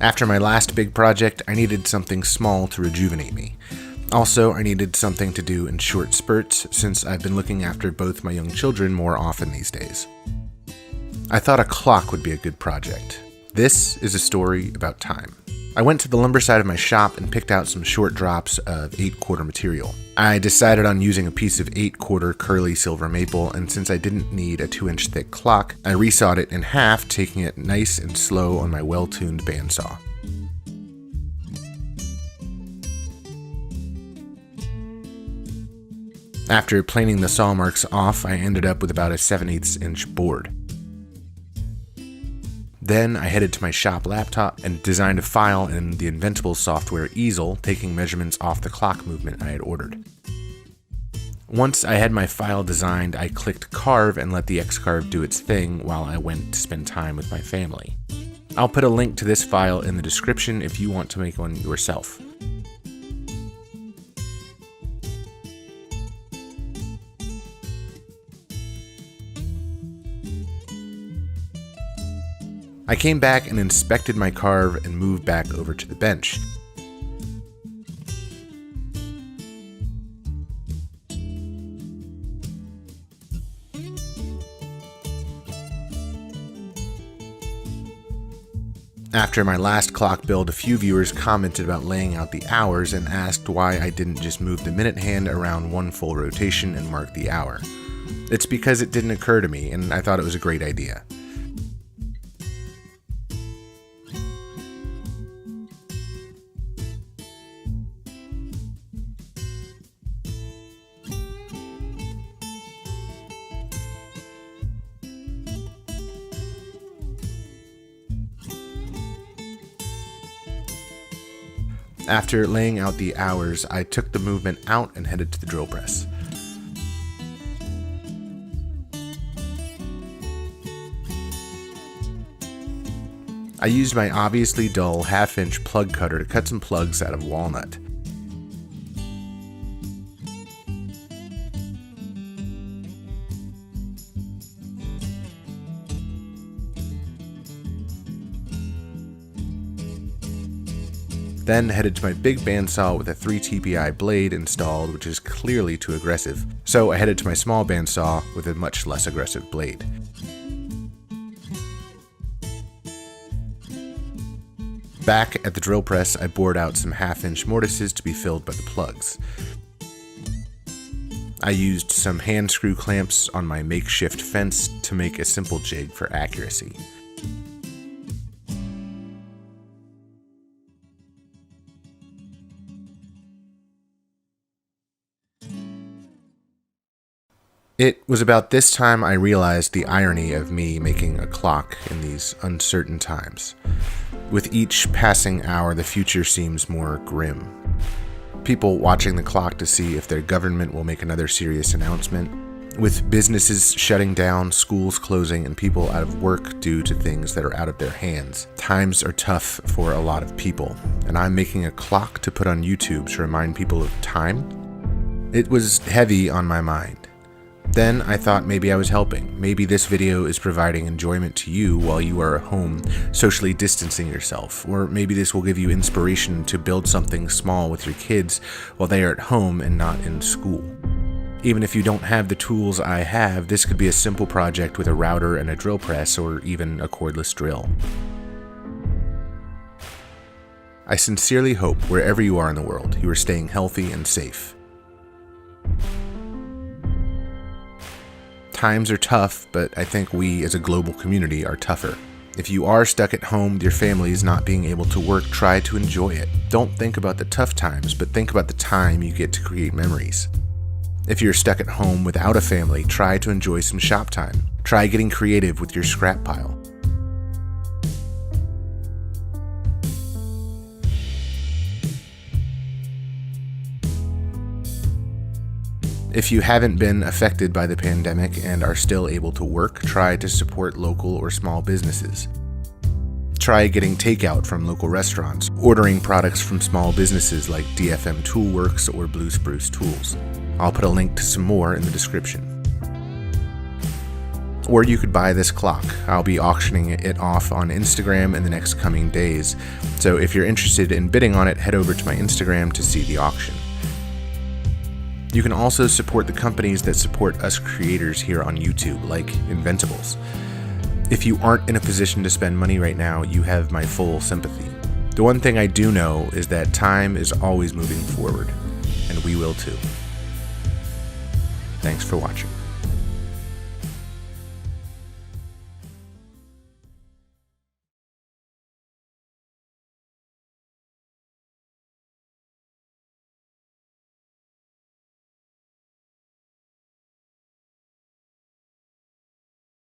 After my last big project, I needed something small to rejuvenate me. Also, I needed something to do in short spurts since I've been looking after both my young children more often these days. I thought a clock would be a good project. This is a story about time. I went to the lumber side of my shop and picked out some short drops of 8/4 material. I decided on using a piece of 8/4 curly silver maple, and since I didn't need a 2-inch thick clock, I resawed it in half, taking it nice and slow on my well-tuned bandsaw. After planing the saw marks off, I ended up with about a 7/8 inch board. Then I headed to my shop laptop and designed a file in the Inventables software easel, taking measurements off the clock movement I had ordered. Once I had my file designed, I clicked carve and let the X-Carve do its thing while I went to spend time with my family. I'll put a link to this file in the description if you want to make one yourself. I came back and inspected my carve and moved back over to the bench. After my last clock build, a few viewers commented about laying out the hours and asked why I didn't just move the minute hand around one full rotation and mark the hour. It's because it didn't occur to me, and I thought it was a great idea. After laying out the hours, I took the movement out and headed to the drill press. I used my obviously dull 1/2-inch plug cutter to cut some plugs out of walnut. Then headed to my big bandsaw with a 3 TPI blade installed, which is clearly too aggressive, so I headed to my small bandsaw with a much less aggressive blade. Back at the drill press, I bored out some 1/2-inch mortises to be filled by the plugs. I used some hand screw clamps on my makeshift fence to make a simple jig for accuracy. It was about this time I realized the irony of me making a clock in these uncertain times. With each passing hour, the future seems more grim. People watching the clock to see if their government will make another serious announcement. With businesses shutting down, schools closing, and people out of work due to things that are out of their hands. Times are tough for a lot of people, and I'm making a clock to put on YouTube to remind people of time. It was heavy on my mind. Then I thought maybe I was helping. Maybe this video is providing enjoyment to you while you are at home socially distancing yourself. Or maybe this will give you inspiration to build something small with your kids while they are at home and not in school. Even if you don't have the tools I have, this could be a simple project with a router and a drill press, or even a cordless drill. I sincerely hope wherever you are in the world, you are staying healthy and safe. Times are tough, but I think we as a global community are tougher. If you are stuck at home with your families not being able to work, try to enjoy it. Don't think about the tough times, but think about the time you get to create memories. If you're stuck at home without a family, try to enjoy some shop time. Try getting creative with your scrap pile. If you haven't been affected by the pandemic and are still able to work, try to support local or small businesses. Try getting takeout from local restaurants, ordering products from small businesses like DFM Toolworks or Blue Spruce Tools. I'll put a link to some more in the description. Or you could buy this clock. I'll be auctioning it off on Instagram in the next coming days. So if you're interested in bidding on it, head over to my Instagram to see the auction. You can also support the companies that support us creators here on YouTube, like Inventables. If you aren't in a position to spend money right now, you have my full sympathy. The one thing I do know is that time is always moving forward, and we will too. Thanks for watching.